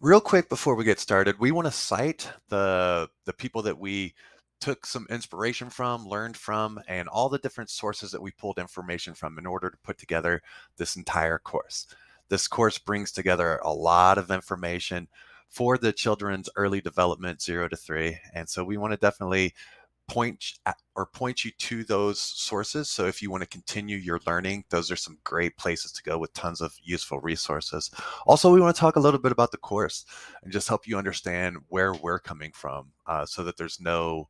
Real quick before we get started, we want to cite the people that we took some inspiration from, learned from, and all the different sources that we pulled information from in order to put together this entire course. This course brings together a lot of information for the children's early development 0 to 3. And so we want to definitely point you to those sources. So if you want to continue your learning, those are some great places to go with tons of useful resources. Also, we want to talk a little bit about the course and just help you understand where we're coming from, so that there's no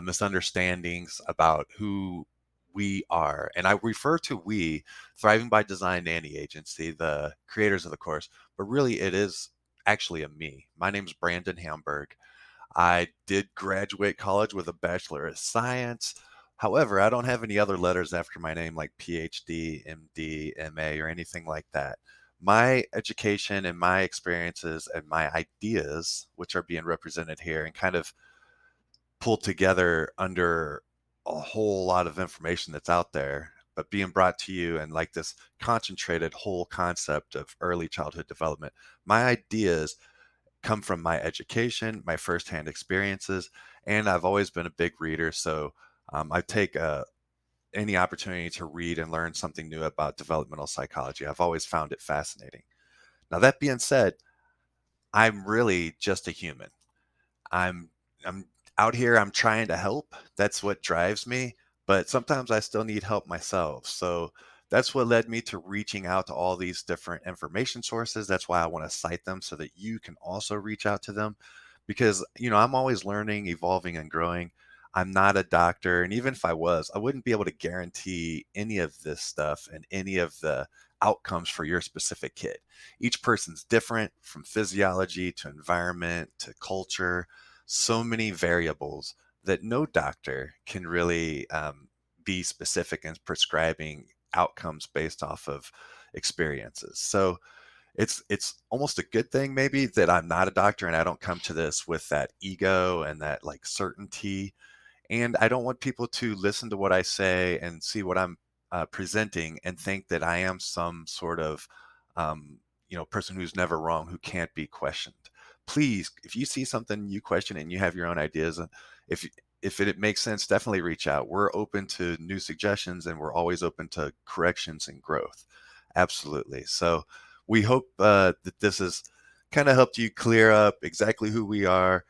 misunderstandings about who we are. And I refer to we, Thriving by Design Nanny Agency, the creators of the course, but really it is actually a me. My name's Brandon Hamburg. I did graduate college with a Bachelor of Science. However, I don't have any other letters after my name like PhD, MD, MA, or anything like that. My education and my experiences and my ideas, which are being represented here and kind of pulled together under a whole lot of information that's out there, but being brought to you and like this concentrated whole concept of early childhood development. My ideas come from my education, my firsthand experiences, and I've always been a big reader. So I take any opportunity to read and learn something new about developmental psychology. I've always found it fascinating. Now, that being said, I'm really just a human. I'm I'm out here, I'm trying to help. That's what drives me, but sometimes I still need help myself. So that's what led me to reaching out to all these different information sources. That's why I want to cite them so that you can also reach out to them because, I'm always learning, evolving and growing. I'm not a doctor, and even if I was, I wouldn't be able to guarantee any of this stuff and any of the outcomes for your specific kid. Each person's different from physiology to environment to culture, so many variables that no doctor can really be specific in prescribing outcomes based off of experiences. So it's almost a good thing maybe that I'm not a doctor and I don't come to this with that ego and that like certainty. And I don't want people to listen to what I say and see what I'm presenting and think that I am some sort of, person who's never wrong, who can't be questioned. Please, if you see something you question and you have your own ideas, if if it makes sense, definitely reach out. We're open to new suggestions and we're always open to corrections and growth. Absolutely. So we hope that this has kind of helped you clear up exactly who we are,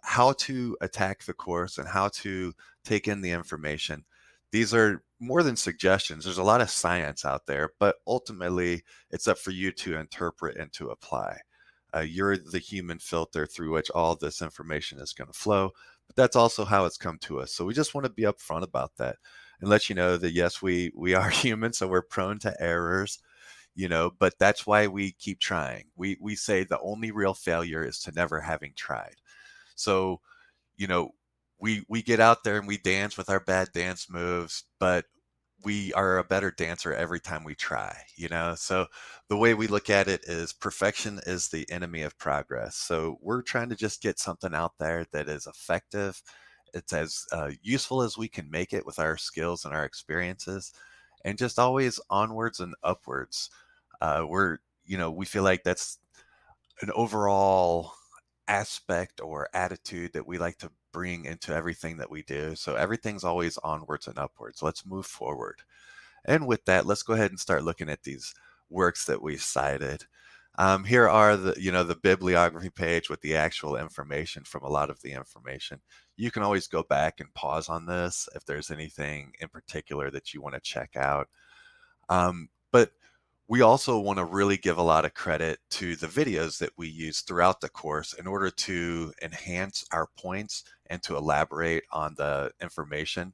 how to attack the course, and how to take in the information. These are more than suggestions. There's a lot of science out there, but ultimately it's up for you to interpret and to apply. You're the human filter through which all this information is going to flow, but that's also how it's come to us. So we just want to be upfront about that and let you know that yes, we are human, so we're prone to errors, but that's why we keep trying. We say the only real failure is to never having tried. So, you know, we get out there and we dance with our bad dance moves, but we are a better dancer every time we try. So the way we look at it is perfection is the enemy of progress. So we're trying to just get something out there that is effective. It's as useful as we can make it with our skills and our experiences, and just always onwards and upwards. We feel like that's an overall aspect or attitude that we like to bring into everything that we do. So everything's always onwards and upwards. Let's move forward. And with that, let's go ahead and start looking at these works that we've cited. Here are the bibliography page with the actual information from a lot of the information. You can always go back and pause on this if there's anything in particular that you want to check out. But we also want to really give a lot of credit to the videos that we use throughout the course in order to enhance our points and to elaborate on the information.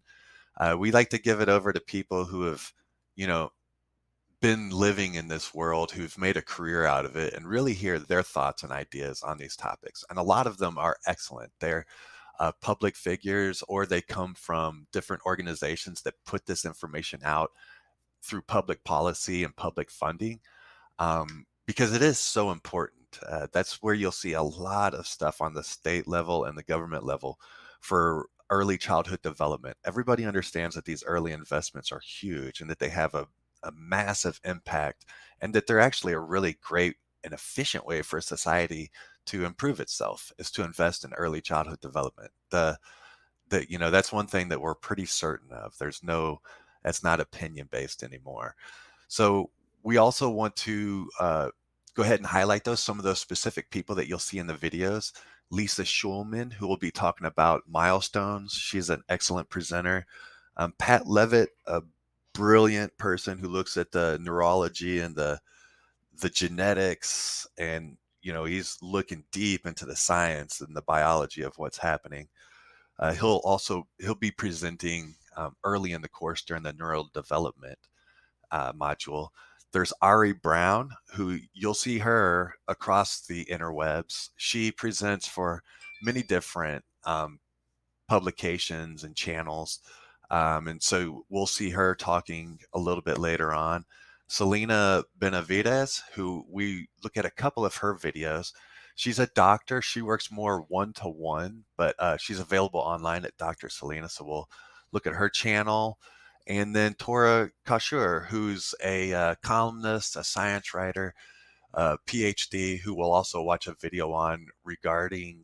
We like to give it over to people who have, you know, been living in this world, who've made a career out of it, and really hear their thoughts and ideas on these topics. And a lot of them are excellent. They're public figures, or they come from different organizations that put this information out through public policy and public funding, because it is so important. That's where you'll see a lot of stuff on the state level and the government level for early childhood development. Everybody understands that these early investments are huge and that they have a massive impact, and that they're actually a really great an efficient way for society to improve itself is to invest in early childhood development. That's one thing that we're pretty certain of. That's not opinion based anymore. So we also want to go ahead and highlight some of those specific people that you'll see in the videos. Lisa Schulman, who will be talking about milestones. She's an excellent presenter. Pat Levitt, a brilliant person who looks at the neurology and the genetics, and he's looking deep into the science and the biology of what's happening. He'll be presenting early in the course during the neural development module. There's Ari Brown, who you'll see her across the interwebs. She presents for many different publications and channels. And so we'll see her talking a little bit later on. Selena Benavides, who we look at a couple of her videos. She's a doctor. She works more one-to-one, but she's available online at Dr. Selena. So we'll look at her channel. And then Tora Kashur, who's a columnist, a science writer, PhD, who we'll also watch a video on regarding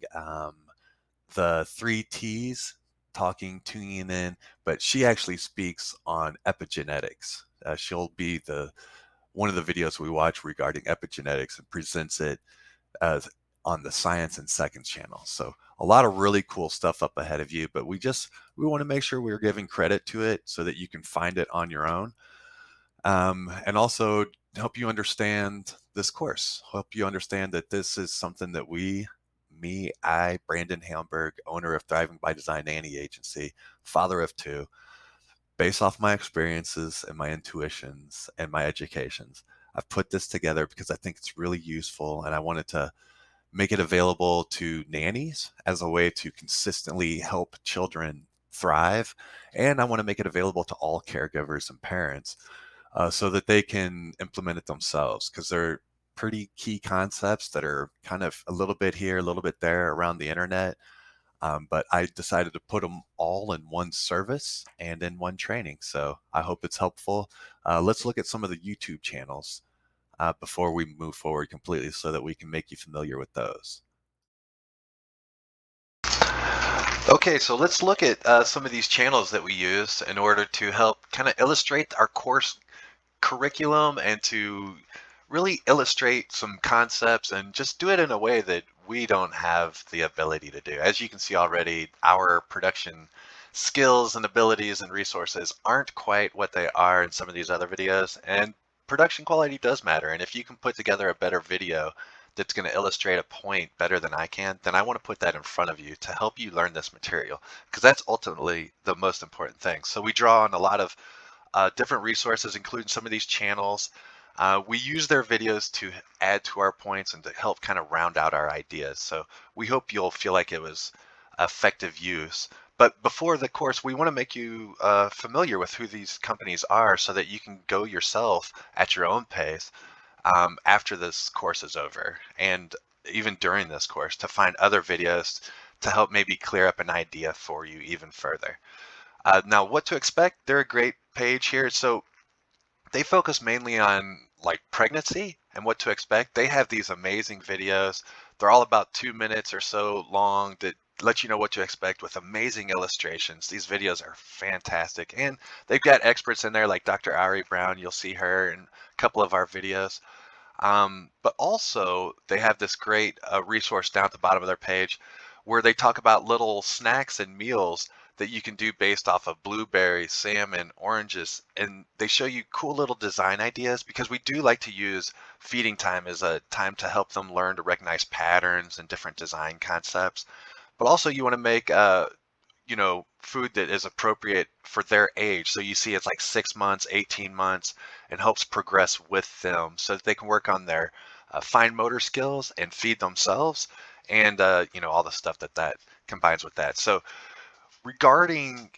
the three T's, talking, tuning in, but she actually speaks on epigenetics. She'll be one of the videos we watch regarding epigenetics and presents it as on the Science in Seconds channel. So a lot of really cool stuff up ahead of you, but we want to make sure we're giving credit to it so that you can find it on your own. And also help you understand this course, help you understand that this is something that Brandon Hamburg, owner of Thriving by Design Nanny Agency, father of two, based off my experiences and my intuitions and my educations, I've put this together because I think it's really useful, and I wanted to make it available to nannies as a way to consistently help children thrive. And I want to make it available to all caregivers and parents so that they can implement it themselves, because they're pretty key concepts that are kind of a little bit here, a little bit there around the internet. But I decided to put them all in one service and in one training. So I hope it's helpful. Let's look at some of the YouTube channels before we move forward completely so that we can make you familiar with those. Okay, so let's look at some of these channels that we use in order to help kind of illustrate our course curriculum and to really illustrate some concepts and just do it in a way that we don't have the ability to do. As you can see already, our production skills and abilities and resources aren't quite what they are in some of these other videos, and production quality does matter. And if you can put together a better video that's going to illustrate a point better than I can, then I want to put that in front of you to help you learn this material, because that's ultimately the most important thing. So we draw on a lot of different resources, including some of these channels. We use their videos to add to our points and to help kind of round out our ideas. So we hope you'll feel like it was effective use. But before the course, we want to make you familiar with who these companies are so that you can go yourself at your own pace after this course is over, and even during this course, to find other videos to help maybe clear up an idea for you even further. Now, what to expect? They're a great page here. So they focus mainly on like pregnancy and what to expect. They have these amazing videos. They're all about 2 minutes or so long that let you know what to expect with amazing illustrations. These videos are fantastic. And they've got experts in there like Dr. Ari Brown. You'll see her in a couple of our videos. But also, they have this great resource down at the bottom of their page where they talk about little snacks and meals that you can do based off of blueberries, salmon, oranges, and they show you cool little design ideas, because we do like to use feeding time as a time to help them learn to recognize patterns and different design concepts. But also, you want to make food that is appropriate for their age. So you see it's like 6 months, 18 months, and helps progress with them so that they can work on their fine motor skills and feed themselves, and all the stuff that combines with that. So regarding,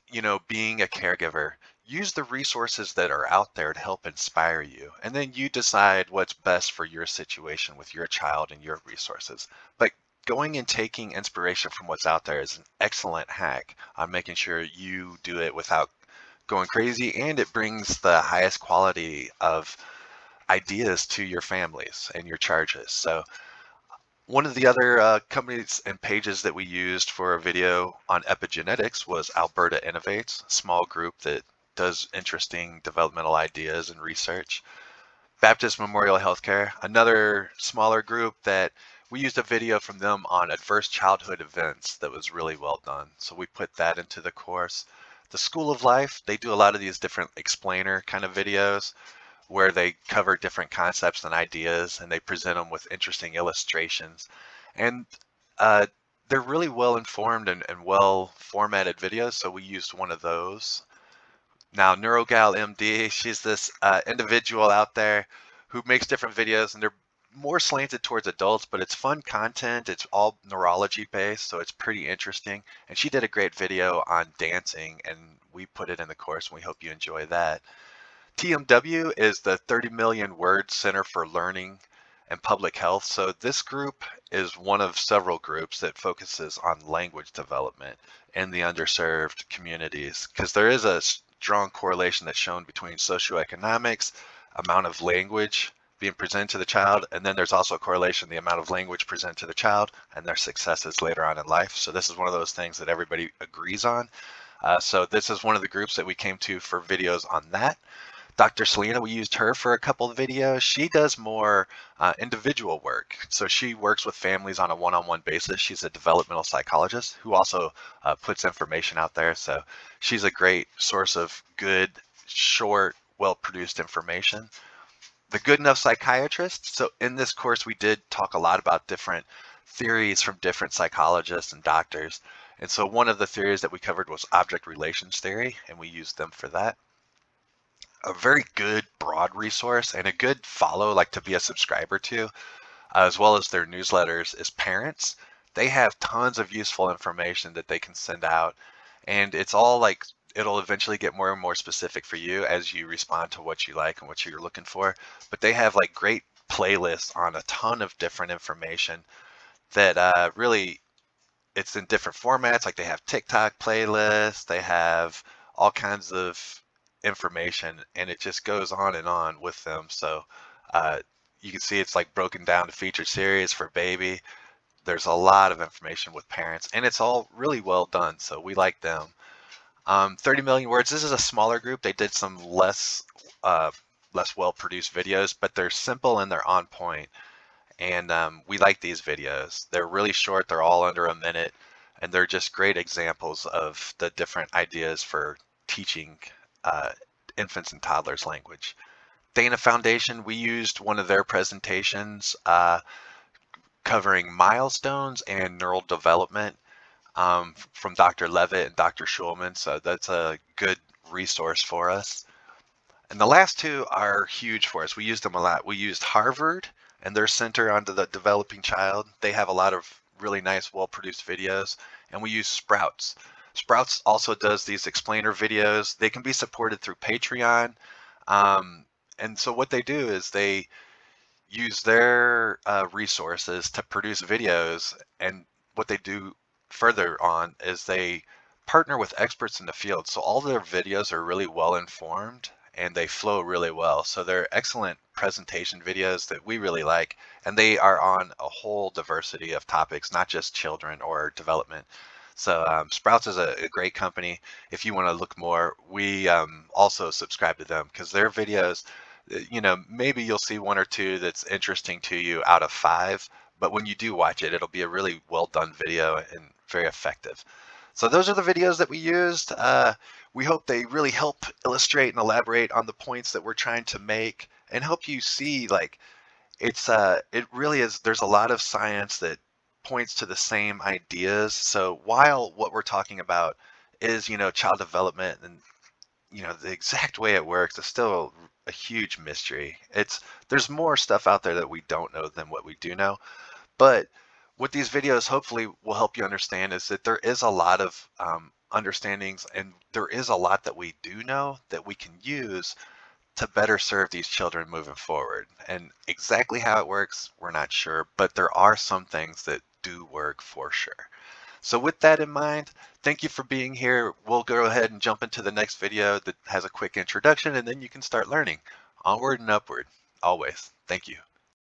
being a caregiver, use the resources that are out there to help inspire you. And then you decide what's best for your situation with your child and your resources. But going and taking inspiration from what's out there is an excellent hack on making sure you do it without going crazy, and it brings the highest quality of ideas to your families and your charges. So one of the other companies and pages that we used for a video on epigenetics was Alberta Innovates, a small group that does interesting developmental ideas and research. Baptist Memorial Healthcare, another smaller group that we used a video from them on adverse childhood events that was really well done. So we put that into the course. The School of Life, they do a lot of these different explainer kind of videos where they cover different concepts and ideas and they present them with interesting illustrations. And uh, they're really well informed and well formatted videos, so we used one of those. Now, NeuroGal MD, she's this individual out there who makes different videos, and they're more slanted towards adults, but it's fun content. It's all neurology based, so it's pretty interesting. And she did a great video on dancing, and we put it in the course, and we hope you enjoy that. TMW is the 30 Million Word Center for Learning and Public Health. So this group is one of several groups that focuses on language development in the underserved communities, because there is a strong correlation that's shown between socioeconomics, amount of language being presented to the child, and then there's also a correlation the amount of language presented to the child and their successes later on in life. So this is one of those things that everybody agrees on. So this is one of the groups that we came to for videos on that. Dr. Selena, we used her for a couple of videos. She does more individual work. So she works with families on a one-on-one basis. She's a developmental psychologist who also puts information out there. So she's a great source of good, short, well-produced information. The Good Enough Psychiatrist. So in this course, we did talk a lot about different theories from different psychologists and doctors. And so one of the theories that we covered was object relations theory, and we used them for that. A very good broad resource and a good follow, like to be a subscriber to, as well as their newsletters, is Parents. They have tons of useful information that they can send out, and it's all like it'll eventually get more and more specific for you as you respond to what you like and what you're looking for. But they have like great playlists on a ton of different information that really it's in different formats. Like they have TikTok playlists, they have all kinds of information, and it just goes on and on with them. So uh, you can see it's like broken down to feature series for baby. There's a lot of information with parents, and it's all really well done. So we like them. 30 million words. This is a smaller group. They did some uh, less well produced videos, but they're simple and they're on point. And we like these videos. They're really short, they're all under a minute, and they're just great examples of the different ideas for teaching uh, infants and toddlers language. Dana Foundation, we used one of their presentations covering milestones and neural development from Dr. Levitt and Dr. Schulman, so that's a good resource for us. And the last two are huge for us. We used them a lot. We used Harvard and their Center on the Developing Child. They have a lot of really nice, well-produced videos. And we use Sprouts. Sprouts also does these explainer videos. They can be supported through Patreon. And so what they do is they use their resources to produce videos. And what they do further on is they partner with experts in the field. So all their videos are really well informed and they flow really well. So they're excellent presentation videos that we really like, and they are on a whole diversity of topics, not just children or development. So Sprouts is a great company. If you want to look more, we also subscribe to them because their videos, maybe you'll see one or two that's interesting to you out of five, but when you do watch it, it'll be a really well done video and very effective. So those are the videos that we used. We hope they really help illustrate and elaborate on the points that we're trying to make and help you see like it really is, there's a lot of science that points to the same ideas. So while what we're talking about is, child development and the exact way it works is still a huge mystery. There's more stuff out there that we don't know than what we do know. But what these videos hopefully will help you understand is that there is a lot of understandings and there is a lot that we do know that we can use to better serve these children moving forward. And exactly how it works, we're not sure, but there are some things that do work for sure. So with that in mind, thank you for being here. We'll go ahead and jump into the next video that has a quick introduction and then you can start learning. Onward and upward. Always. Thank you.